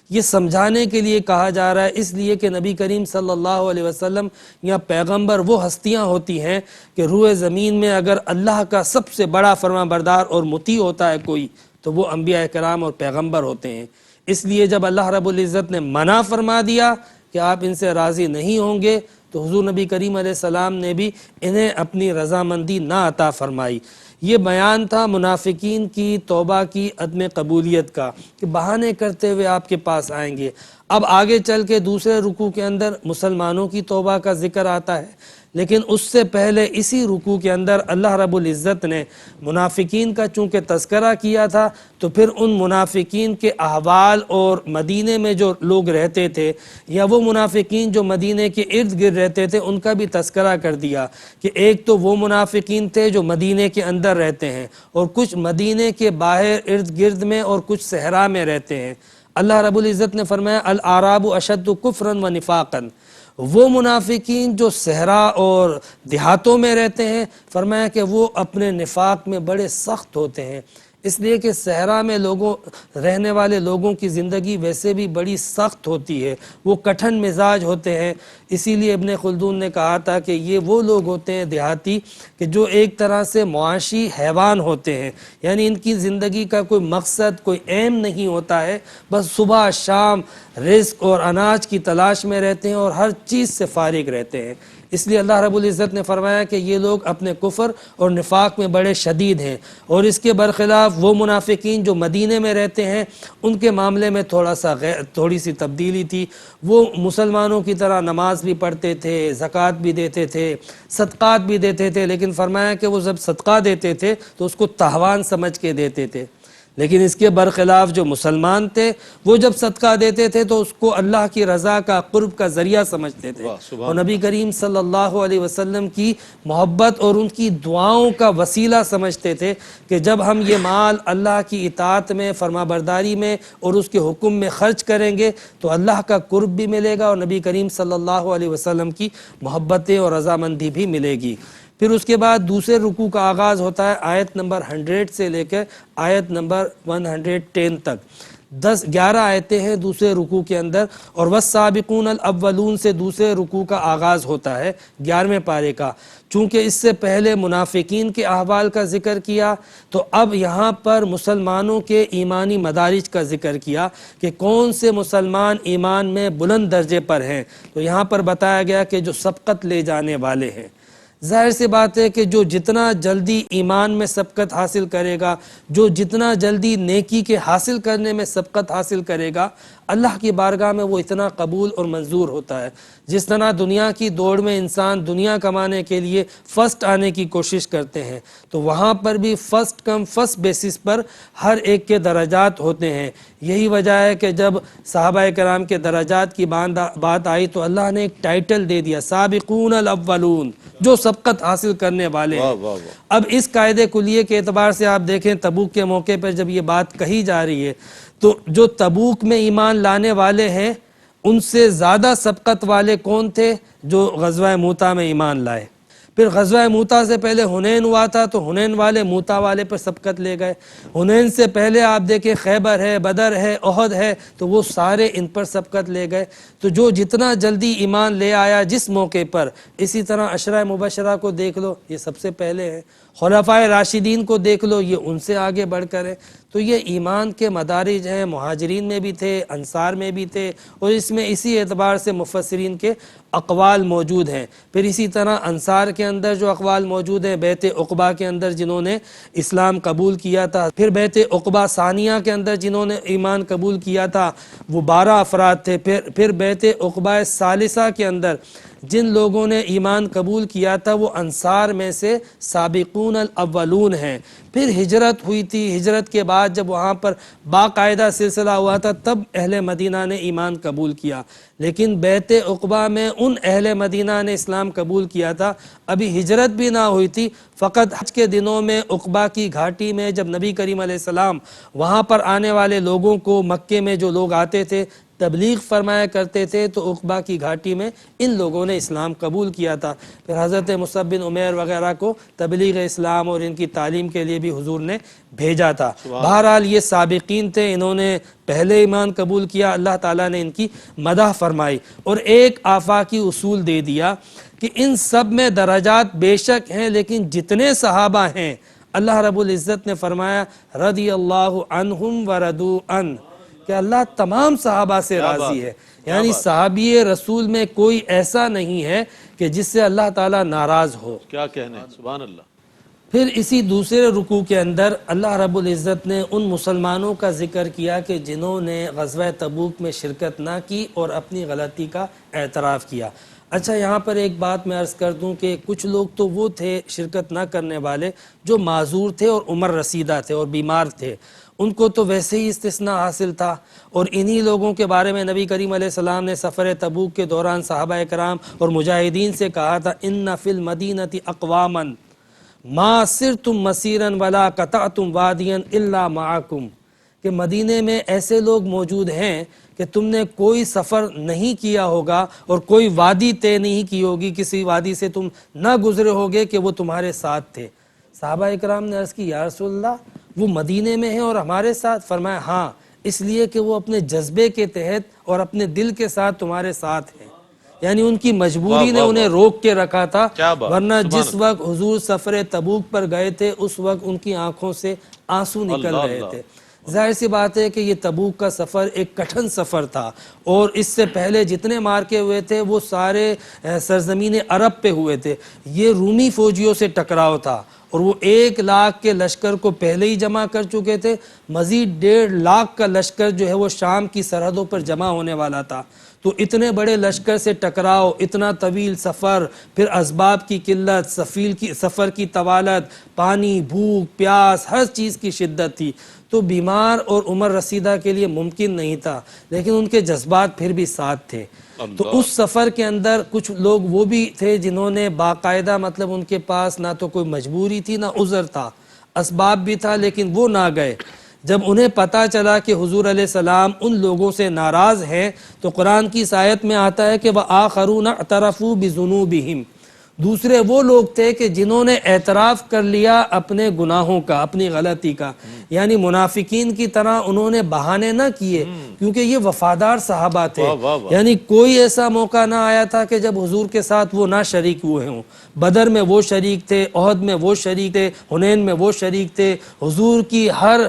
یہ سمجھانے کے لیے کہا جا رہا ہے، اس لیے کہ نبی کریم صلی اللہ علیہ وسلم یا پیغمبر وہ ہستیاں ہوتی ہیں کہ روئے زمین میں اگر اللہ کا سب سے بڑا فرما بردار اور مطیع ہوتا ہے کوئی تو وہ انبیاء کرام اور پیغمبر ہوتے ہیں. اس لیے جب اللہ رب العزت نے منع فرما دیا کہ آپ ان سے راضی نہیں ہوں گے تو حضور نبی کریم علیہ السلام نے بھی انہیں اپنی رضامندی نہ عطا فرمائی. یہ بیان تھا منافقین کی توبہ کی عدم قبولیت کا کہ بہانے کرتے ہوئے آپ کے پاس آئیں گے. اب آگے چل کے دوسرے رکوع کے اندر مسلمانوں کی توبہ کا ذکر آتا ہے، لیکن اس سے پہلے اسی رکوع کے اندر اللہ رب العزت نے منافقین کا چونکہ تذکرہ کیا تھا تو پھر ان منافقین کے احوال اور مدینے میں جو لوگ رہتے تھے یا وہ منافقین جو مدینے کے ارد گرد رہتے تھے ان کا بھی تذکرہ کر دیا کہ ایک تو وہ منافقین تھے جو مدینے کے اندر رہتے ہیں، اور کچھ مدینے کے باہر ارد گرد میں اور کچھ صحرا میں رہتے ہیں. اللہ رب العزت نے فرمایا الاعراب اشد کفرا و نفاقا، وہ منافقین جو صحرا اور دیہاتوں میں رہتے ہیں فرمایا کہ وہ اپنے نفاق میں بڑے سخت ہوتے ہیں. اس لیے کہ صحرا میں رہنے والے لوگوں کی زندگی ویسے بھی بڑی سخت ہوتی ہے، وہ کٹھن مزاج ہوتے ہیں. اسی لیے ابن خلدون نے کہا تھا کہ یہ وہ لوگ ہوتے ہیں دیہاتی کہ جو ایک طرح سے معاشی حیوان ہوتے ہیں، یعنی ان کی زندگی کا کوئی مقصد، کوئی ایم نہیں ہوتا ہے، بس صبح شام رزق اور اناج کی تلاش میں رہتے ہیں اور ہر چیز سے فارغ رہتے ہیں. اس لیے اللہ رب العزت نے فرمایا کہ یہ لوگ اپنے کفر اور نفاق میں بڑے شدید ہیں، اور اس کے برخلاف وہ منافقین جو مدینے میں رہتے ہیں ان کے معاملے میں تھوڑی سی تبدیلی تھی۔ وہ مسلمانوں کی طرح نماز بھی پڑھتے تھے، زکوٰۃ بھی دیتے تھے، صدقات بھی دیتے تھے، لیکن فرمایا کہ وہ جب صدقہ دیتے تھے تو اس کو تاوان سمجھ کے دیتے تھے، لیکن اس کے برخلاف جو مسلمان تھے وہ جب صدقہ دیتے تھے تو اس کو اللہ کی رضا کا، قرب کا ذریعہ سمجھتے تھے، اور نبی کریم صلی اللہ علیہ وسلم کی محبت اور ان کی دعاؤں کا وسیلہ سمجھتے تھے کہ جب ہم یہ مال اللہ کی اطاعت میں، فرما برداری میں اور اس کے حکم میں خرچ کریں گے تو اللہ کا قرب بھی ملے گا اور نبی کریم صلی اللہ علیہ وسلم کی محبتیں اور رضامندی بھی ملے گی۔ پھر اس کے بعد دوسرے رکوع کا آغاز ہوتا ہے آیت نمبر 100 سے لے کے آیت نمبر 110 تک، 11 آیتیں ہیں دوسرے رکوع کے اندر، اور والسابقون الاولون سے دوسرے رکوع کا آغاز ہوتا ہے 11ویں پارے کا۔ چونکہ اس سے پہلے منافقین کے احوال کا ذکر کیا تو اب یہاں پر مسلمانوں کے ایمانی مدارج کا ذکر کیا کہ کون سے مسلمان ایمان میں بلند درجے پر ہیں، تو یہاں پر بتایا گیا کہ جو سبقت لے جانے والے ہیں۔ ظاہر سی بات ہے کہ جو جتنا جلدی ایمان میں سبقت حاصل کرے گا، جو جتنا جلدی نیکی کے حاصل کرنے میں سبقت حاصل کرے گا، اللہ کی بارگاہ میں وہ اتنا قبول اور منظور ہوتا ہے۔ جس طرح دنیا کی دوڑ میں انسان دنیا کمانے کے لیے فرسٹ آنے کی کوشش کرتے ہیں، تو وہاں پر بھی فرسٹ کم فرسٹ بیسس پر ہر ایک کے درجات ہوتے ہیں۔ یہی وجہ ہے کہ جب صحابہ کرام کے درجات کی بات آئی تو اللہ نے ایک ٹائٹل دے دیا، سابقون الاولون، جو سبقت حاصل کرنے والے ہیں۔ اب اس قاعدے کلیے کے اعتبار سے آپ دیکھیں تبوک کے موقع پر جب یہ بات کہی جا رہی ہے تو جو تبوک میں ایمان لانے والے ہیں ان سے زیادہ سبقت والے کون تھے؟ جو غزوہ موتا میں ایمان لائے۔ پھر غزوہ موتا سے پہلے حنین ہوا تھا تو حنین والے موتا والے پر سبقت لے گئے۔ حنین سے پہلے آپ دیکھیں خیبر ہے، بدر ہے، احد ہے، تو وہ سارے ان پر سبقت لے گئے۔ تو جو جتنا جلدی ایمان لے آیا جس موقع پر، اسی طرح عشرہ مبشرہ کو دیکھ لو، یہ سب سے پہلے ہے۔ خلفائے راشدین کو دیکھ لو، یہ ان سے آگے بڑھ کر ہے۔ تو یہ ایمان کے مدارج ہیں، مہاجرین میں بھی تھے، انصار میں بھی تھے، اور اس میں اسی اعتبار سے مفسرین کے اقوال موجود ہیں۔ پھر اسی طرح انصار کے اندر جو اقوال موجود ہیں، بیعت عقبہ کے اندر جنہوں نے اسلام قبول کیا تھا، پھر بیعت عقبہ ثانیہ کے اندر جنہوں نے ایمان قبول کیا تھا وہ 12 افراد تھے۔ پھر بیعت عقبہ ثالثہ کے اندر جن لوگوں نے ایمان قبول کیا تھا وہ انصار میں سے سابقون الاولون ہیں۔ پھر ہجرت ہوئی تھی، ہجرت کے بعد جب وہاں پر باقاعدہ سلسلہ ہوا تھا تب اہل مدینہ نے ایمان قبول کیا، لیکن بیعت عقبہ میں ان اہل مدینہ نے اسلام قبول کیا تھا، ابھی ہجرت بھی نہ ہوئی تھی۔ فقط حج کے دنوں میں عقبہ کی گھاٹی میں جب نبی کریم علیہ السلام وہاں پر آنے والے لوگوں کو، مکے میں جو لوگ آتے تھے تبلیغ فرمایا کرتے تھے، تو عقبہ کی گھاٹی میں ان لوگوں نے اسلام قبول کیا تھا۔ پھر حضرت مصعب بن عمیر وغیرہ کو تبلیغ اسلام اور ان کی تعلیم کے لیے بھی حضور نے بھیجا تھا۔ بہرحال یہ سابقین تھے، انہوں نے پہلے ایمان قبول کیا، اللہ تعالیٰ نے ان کی مدح فرمائی اور ایک آفاقی اصول دے دیا کہ ان سب میں درجات بے شک ہیں، لیکن جتنے صحابہ ہیں اللہ رب العزت نے فرمایا رضی اللہ عنہم ورضوا عنہ، کہ اللہ تمام صحابہ سے راضی ہے، یعنی صحابی رسول میں کوئی ایسا نہیں ہے کہ جس سے اللہ تعالیٰ ناراض ہو۔ کیا کہنے، سبحان اللہ۔ پھر اسی دوسرے رکوع کے اندر اللہ رب العزت نے ان مسلمانوں کا ذکر کیا کہ جنہوں نے غزوہ تبوک میں شرکت نہ کی اور اپنی غلطی کا اعتراف کیا۔ اچھا، یہاں پر ایک بات میں عرض کر دوں کہ کچھ لوگ تو وہ تھے شرکت نہ کرنے والے جو معذور تھے اور عمر رسیدہ تھے اور بیمار تھے، ان کو تو ویسے ہی استثناء حاصل تھا، اور انہی لوگوں کے بارے میں نبی کریم علیہ السلام نے سفر تبوک کے دوران صحابہ کرام اور مجاہدین سے کہا تھا ان فی المدینۃ اقواما ما سرتم مسیرا ولا قطعتم وادیا الا معکم، کہ مدینے میں ایسے لوگ موجود ہیں کہ تم نے کوئی سفر نہیں کیا ہوگا اور کوئی وادی طے نہیں کی ہوگی، کسی وادی سے تم نہ گزرے ہوگے کہ وہ تمہارے ساتھ تھے۔ صحابہ اکرام نے عرض کی یا رسول اللہ وہ مدینے میں ہیں اور ہمارے ساتھ؟ فرمایا ہاں، اس لیے کہ وہ اپنے جذبے کے تحت اور اپنے دل کے ساتھ تمہارے ساتھ ہیں، یعنی ان کی مجبوری نے انہیں روک کے رکھا تھا، ورنہ جس وقت حضور سفر تبوک پر گئے تھے اس وقت ان کی آنکھوں سے آنسو نکل رہے تھے۔ ظاہر سی بات ہے کہ یہ تبوک کا سفر ایک کٹھن سفر تھا، اور اس سے پہلے جتنے مارکے ہوئے تھے وہ سارے سرزمین عرب پہ ہوئے تھے۔ یہ رومی فوجیوں سے ٹکراؤ تھا، اور وہ 1,00,000 کے لشکر کو پہلے ہی جمع کر چکے تھے، مزید 1,50,000 کا لشکر جو ہے وہ شام کی سرحدوں پر جمع ہونے والا تھا۔ تو اتنے بڑے لشکر سے ٹکراؤ، اتنا طویل سفر، پھر اسباب کی قلت، سفر کی طوالت، پانی، بھوک، پیاس، ہر چیز کی شدت تھی، تو بیمار اور عمر رسیدہ کے لیے ممکن نہیں تھا، لیکن ان کے جذبات پھر بھی ساتھ تھے۔ تو اس سفر کے اندر کچھ لوگ وہ بھی تھے جنہوں نے باقاعدہ، مطلب ان کے پاس نہ تو کوئی مجبوری تھی نہ عذر تھا، اسباب بھی تھا لیکن وہ نہ گئے۔ جب انہیں پتہ چلا کہ حضور علیہ السلام ان لوگوں سے ناراض ہیں، تو قرآن کی اس آیت میں آتا ہے کہ وَآخَرُونَ اعْتَرَفُوا بِذُنُوبِهِمْ، دوسرے وہ لوگ تھے کہ جنہوں نے اعتراف کر لیا اپنے گناہوں کا، اپنی غلطی کا، یعنی منافقین کی طرح انہوں نے بہانے نہ کیے، کیونکہ یہ وفادار صحابہ تھے۔ یعنی کوئی ایسا موقع نہ آیا تھا کہ جب حضور کے ساتھ وہ نہ شریک ہوئے ہوں۔ بدر میں وہ شریک تھے، احد میں وہ شریک تھے، حنین میں وہ شریک تھے، حضور کی ہر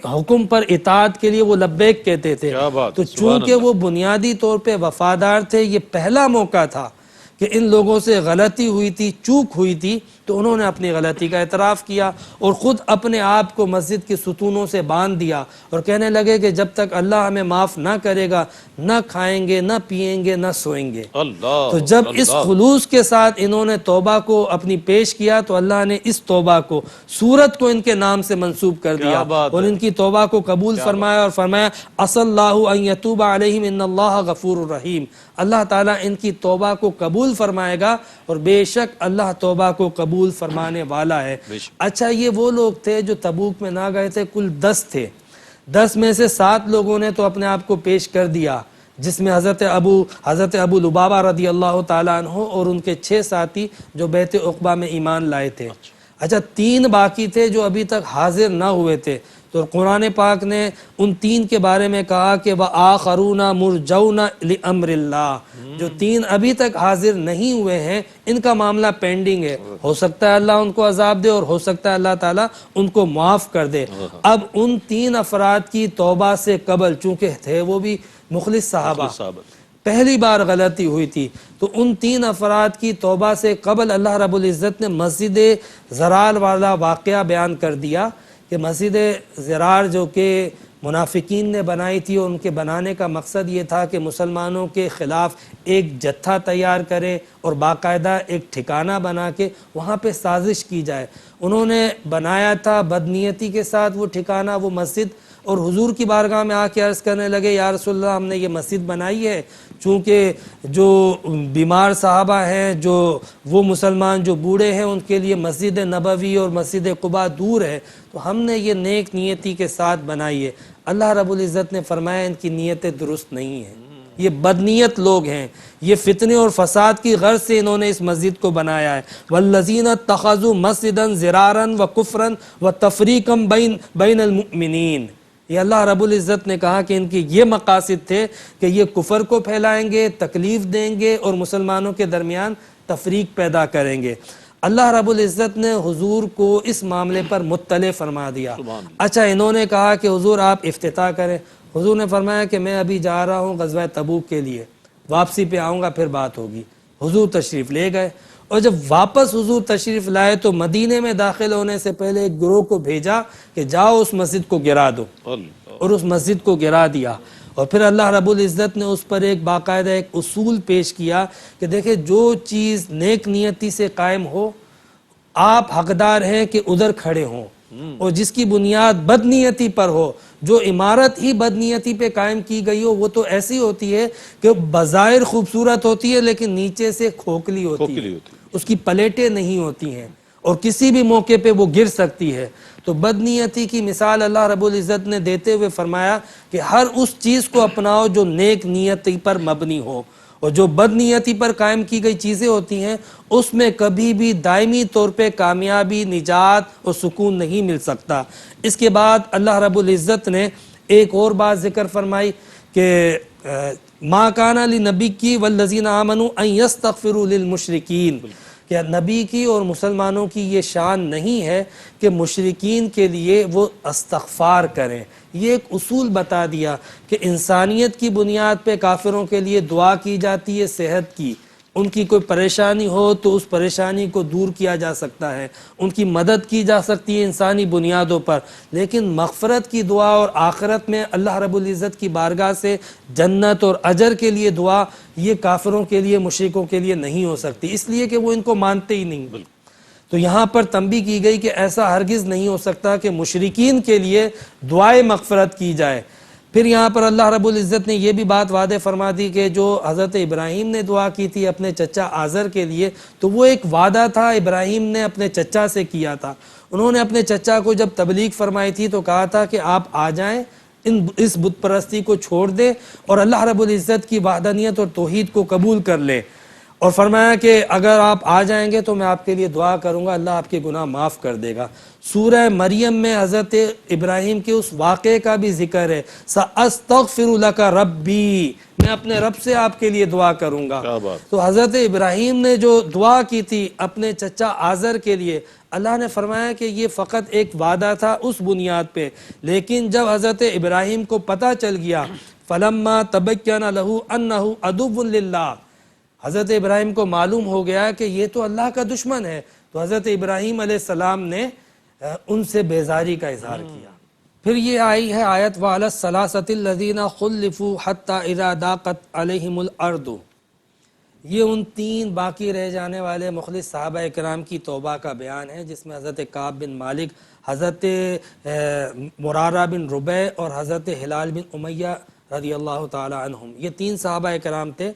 حکم پر اطاعت کے لیے وہ لبیک کہتے تھے۔ تو چونکہ وہ بنیادی طور پہ وفادار تھے، یہ پہلا موقع تھا کہ ان لوگوں سے غلطی ہوئی تھی، چوک ہوئی تھی، تو انہوں نے اپنی غلطی کا اعتراف کیا اور خود اپنے آپ کو مسجد کے ستونوں سے باندھ دیا اور کہنے لگے کہ جب تک اللہ ہمیں معاف نہ کرے گا، نہ کھائیں گے، نہ پئیں گے، نہ سوئیں گے۔ تو جب اس خلوص کے ساتھ انہوں نے توبہ کو اپنی پیش کیا، تو اللہ نے اس توبہ کو، سورت کو ان کے نام سے منسوب کر دیا اور ان کی توبہ کو قبول فرمایا اور فرمایا عَسَى اللَّهُ أَن يَتُوبَ عَلَيْهِمْ إِنَّ اللَّهَ غَفُورٌ رَحِيمٌ۔ اللہ تعالیٰ ان کی توبہ کو قبول فرمائے گا، اور بے شک اللہ توبہ کو قبول فرمانے والا ہے۔ اچھا، یہ وہ لوگ تھے جو تبوک میں نہ گئے تھے، کل 10 تھے۔ 10 میں سے 7 لوگوں نے تو اپنے آپ کو پیش کر دیا، جس میں حضرت ابو لبابہ رضی اللہ تعالیٰ عنہ اور ان کے 6 ساتھی جو بیعت عقبہ میں ایمان لائے تھے۔ اچھا، 3 باقی تھے جو ابھی تک حاضر نہ ہوئے تھے، تو قرآن پاک نے ان 3 کے بارے میں کہا کہ وَآخَرُونَ مُرْجَوْنَ لِأَمْرِ اللَّهِ، جو 3 ابھی تک حاضر نہیں ہوئے ہیں، ان کا معاملہ پینڈنگ ہے، ہو سکتا ہے اللہ ان کو عذاب دے اور ہو سکتا ہے اللہ تعالیٰ ان کو معاف کر دے۔ اب ان 3 افراد کی توبہ سے قبل، چونکہ تھے وہ بھی مخلص صحابہ، پہلی بار غلطی ہوئی تھی، تو ان 3 افراد کی توبہ سے قبل اللہ رب العزت نے مسجد زرار والا واقعہ بیان کر دیا کہ مسجد زرار جو کہ منافقین نے بنائی تھی، اور ان کے بنانے کا مقصد یہ تھا کہ مسلمانوں کے خلاف ایک جتھا تیار کرے اور باقاعدہ ایک ٹھکانہ بنا کے وہاں پہ سازش کی جائے۔ انہوں نے بنایا تھا بدنیتی کے ساتھ وہ ٹھکانہ، وہ مسجد، اور حضور کی بارگاہ میں آ کے عرض کرنے لگے یا رسول اللہ، ہم نے یہ مسجد بنائی ہے چونکہ جو بیمار صحابہ ہیں، جو وہ مسلمان جو بوڑھے ہیں، ان کے لیے مسجد نبوی اور مسجد قباء دور ہے، تو ہم نے یہ نیک نیتی کے ساتھ بنائی ہے۔ اللہ رب العزت نے فرمایا ان کی نیتیں درست نہیں ہیں، یہ بدنیت لوگ ہیں، یہ فتنے اور فساد کی غرض سے انہوں نے اس مسجد کو بنایا ہے۔ والذین اتخذوا مسجدا ضرارا وکفرا وتفریقا بین المؤمنین، یہ اللہ رب العزت نے کہا کہ ان کی یہ مقاصد تھے کہ یہ کفر کو پھیلائیں گے، تکلیف دیں گے اور مسلمانوں کے درمیان تفریق پیدا کریں گے۔ اللہ رب العزت نے حضور کو اس معاملے پر مطلع فرما دیا۔ اچھا، انہوں نے کہا کہ حضور آپ افتتاح کریں۔ حضور نے فرمایا کہ میں ابھی جا رہا ہوں غزوہ تبوک کے لیے، واپسی پہ آؤں گا پھر بات ہوگی۔ حضور تشریف لے گئے، اور جب واپس حضور تشریف لائے تو مدینے میں داخل ہونے سے پہلے ایک گروہ کو بھیجا کہ جاؤ اس مسجد کو گرا دو، اور اس مسجد کو گرا دیا۔ اور پھر اللہ رب العزت نے اس پر ایک باقاعدہ ایک اصول پیش کیا کہ دیکھیں، جو چیز نیک نیتی سے قائم ہو، آپ حقدار ہیں کہ ادھر کھڑے ہوں، اور جس کی بنیاد بدنیتی پر ہو، جو عمارت ہی بدنیتی پہ قائم کی گئی ہو، وہ تو ایسی ہوتی ہے کہ بظاہر خوبصورت ہوتی ہے لیکن نیچے سے کھوکھلی ہوتی ہے، اس کی پلیٹیں نہیں ہوتی ہیں اور کسی بھی موقع پہ وہ گر سکتی ہے۔ تو بدنیتی کی مثال اللہ رب العزت نے دیتے ہوئے فرمایا کہ ہر اس چیز کو اپناؤ جو نیک نیتی پر مبنی ہو، اور جو بدنیتی پر قائم کی گئی چیزیں ہوتی ہیں اس میں کبھی بھی دائمی طور پہ کامیابی، نجات اور سکون نہیں مل سکتا۔ اس کے بعد اللہ رب العزت نے ایک اور بات ذکر فرمائی کہ ما کان لنبی والذین آمنوا ان یستغفروا للمشرکین، کہ نبی کی اور مسلمانوں کی یہ شان نہیں ہے کہ مشرکین کے لیے وہ استغفار کریں. یہ ایک اصول بتا دیا کہ انسانیت کی بنیاد پہ کافروں کے لیے دعا کی جاتی ہے صحت کی، ان کی کوئی پریشانی ہو تو اس پریشانی کو دور کیا جا سکتا ہے، ان کی مدد کی جا سکتی ہے انسانی بنیادوں پر، لیکن مغفرت کی دعا اور آخرت میں اللہ رب العزت کی بارگاہ سے جنت اور اجر کے لیے دعا، یہ کافروں کے لیے مشرکوں کے لیے نہیں ہو سکتی، اس لیے کہ وہ ان کو مانتے ہی نہیں. تو یہاں پر تنبیہ کی گئی کہ ایسا ہرگز نہیں ہو سکتا کہ مشرکین کے لیے دعائے مغفرت کی جائے. پھر یہاں پر اللہ رب العزت نے یہ بھی بات واضح فرما دی کہ جو حضرت ابراہیم نے دعا کی تھی اپنے چچا آزر کے لیے، تو وہ ایک وعدہ تھا ابراہیم نے اپنے چچا سے کیا تھا. انہوں نے اپنے چچا کو جب تبلیغ فرمائی تھی تو کہا تھا کہ آپ آ جائیں، اس بت پرستی کو چھوڑ دیں اور اللہ رب العزت کی وحدانیت اور توحید کو قبول کر لیں، اور فرمایا کہ اگر آپ آ جائیں گے تو میں آپ کے لیے دعا کروں گا، اللہ آپ کے گناہ معاف کر دے گا. سورہ مریم میں حضرت ابراہیم کے اس واقعے کا بھی ذکر ہے، سأستغفر لک ربی، میں اپنے رب سے آپ کے لیے دعا کروں گا. تو حضرت ابراہیم نے جو دعا کی تھی اپنے چچا آزر کے لیے، اللہ نے فرمایا کہ یہ فقط ایک وعدہ تھا اس بنیاد پہ، لیکن جب حضرت ابراہیم کو پتہ چل گیا فلما تبین لہ انہ عدو للہ، حضرت ابراہیم کو معلوم ہو گیا کہ یہ تو اللہ کا دشمن ہے، تو حضرت ابراہیم علیہ السلام نے ان سے بیزاری کا اظہار کیا. پھر یہ آئی ہے آیت وَعَلَى الثَّلَاثَةِ الَّذِينَ خُلِّفُوا حَتَّى إِذَا ضَاقَتْ عَلَيْهِمُ الْأَرْضُ. یہ ان 3 باقی رہ جانے والے مخلص صحابہ کرام کی توبہ کا بیان ہے، جس میں حضرت کعب بن مالک، حضرت مرارہ بن ربیع اور حضرت ہلال بن امیہ رضی اللہ تعالی عنہم. یہ 3 صحابہ کرام تھے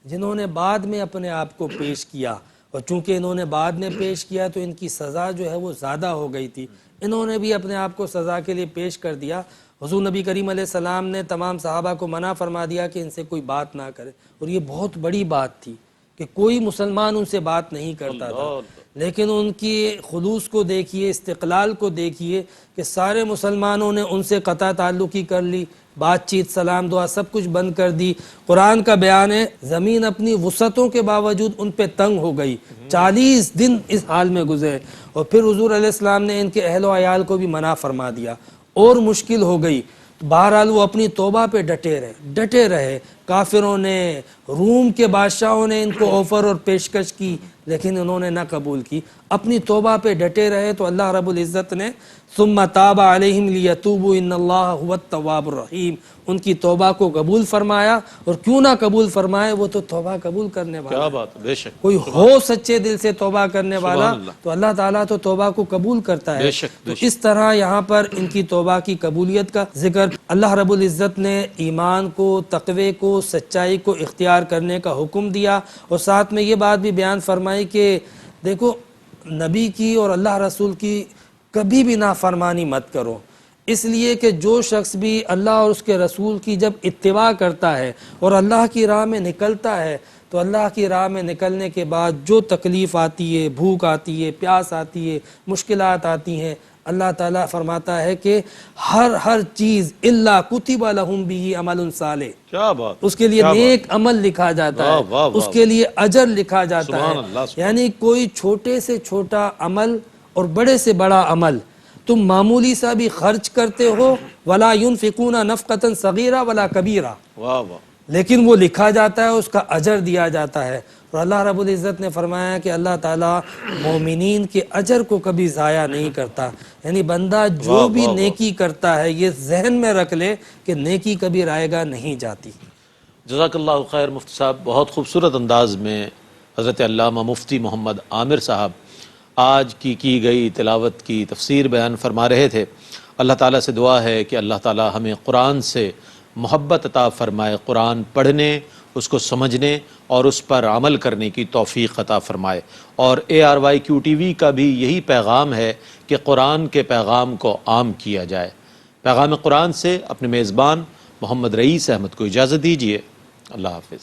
جنہوں نے بعد میں اپنے آپ کو پیش کیا، اور چونکہ انہوں نے بعد میں پیش کیا تو ان کی سزا جو ہے وہ زیادہ ہو گئی تھی. انہوں نے بھی اپنے آپ کو سزا کے لیے پیش کر دیا. حضور نبی کریم علیہ السلام نے تمام صحابہ کو منع فرما دیا کہ ان سے کوئی بات نہ کرے، اور یہ بہت بڑی بات تھی کہ کوئی مسلمان ان سے بات نہیں کرتا تھا. لیکن ان کی خلوص کو دیکھیے، استقلال کو دیکھیے کہ سارے مسلمانوں نے ان سے قطع تعلقی کر لی، بات چیت سلام دعا سب کچھ بند کر دی. قرآن کا بیان ہے زمین اپنی وسعتوں کے باوجود ان پہ تنگ ہو گئی، 40 دن اس حال میں گزرے، اور پھر حضور علیہ السلام نے ان کے اہل و عیال کو بھی منع فرما دیا، اور مشکل ہو گئی. بہرحال وہ اپنی توبہ پہ ڈٹے رہے. کافروں نے، روم کے بادشاہوں نے ان کو آفر اور پیشکش کی، لیکن انہوں نے نہ قبول کی، اپنی توبہ پہ ڈٹے رہے. تو اللہ رب العزت نے ثم تاب علیہم لیتوبوا ان اللہ هو التواب الرحیم، ان کی توبہ کو قبول فرمایا. اور کیوں نہ قبول فرمائے، وہ تو توبہ قبول کرنے والا. کیا بات، بے شک. کوئی ہو سچے دل سے توبہ کرنے والا تو اللہ تعالیٰ تو توبہ کو قبول کرتا ہے. تو اس طرح یہاں پر ان کی توبہ کی قبولیت کا ذکر. اللہ رب العزت نے ایمان کو، تقوی کو، سچائی کو اختیار کرنے کا حکم دیا، اور ساتھ میں یہ بات بھی بیان فرمائی کہ دیکھو نبی کی اور اللہ رسول کی کبھی بھی نافرمانی مت کرو، اس لیے کہ جو شخص بھی اللہ اور اس کے رسول کی جب اتباع کرتا ہے اور اللہ کی راہ میں نکلتا ہے، تو اللہ کی راہ میں نکلنے کے بعد جو تکلیف آتی ہے، بھوک آتی ہے، پیاس آتی ہے، مشکلات آتی ہیں، اللہ تعالیٰ فرماتا ہے کہ ہر چیز الا کتب لہم بہ عمل صالح، کیا بات، اس کے لیے نیک عمل لکھا جاتا ہے، اس کے لیے اجر لکھا جاتا ہے. یعنی کوئی چھوٹے سے چھوٹا عمل اور بڑے سے بڑا عمل تم معمولی سا بھی خرچ کرتے ہو، ولا ينفقون نفقة صغیرہ ولا کبیرہ، لیکن وہ لکھا جاتا ہے، اس کا اجر دیا جاتا ہے. اور اللہ رب العزت نے فرمایا کہ اللہ تعالیٰ مومنین کے اجر کو کبھی ضائع نہیں کرتا. یعنی بندہ جو بھی نیکی کرتا ہے یہ ذہن میں رکھ لے کہ نیکی کبھی رائے گا نہیں جاتی. جزاک اللہ خیر مفتی صاحب. بہت خوبصورت انداز میں حضرت علامہ مفتی محمد عامر صاحب آج کی گئی تلاوت کی تفسیر بیان فرما رہے تھے. اللہ تعالیٰ سے دعا ہے کہ اللہ تعالیٰ ہمیں قرآن سے محبت عطا فرمائے، قرآن پڑھنے، اس کو سمجھنے اور اس پر عمل کرنے کی توفیق عطا فرمائے. اور ARYQ کا بھی یہی پیغام ہے کہ قرآن کے پیغام کو عام کیا جائے. پیغام قرآن سے اپنے میزبان محمد رئیس احمد کو اجازت دیجیے. اللہ حافظ.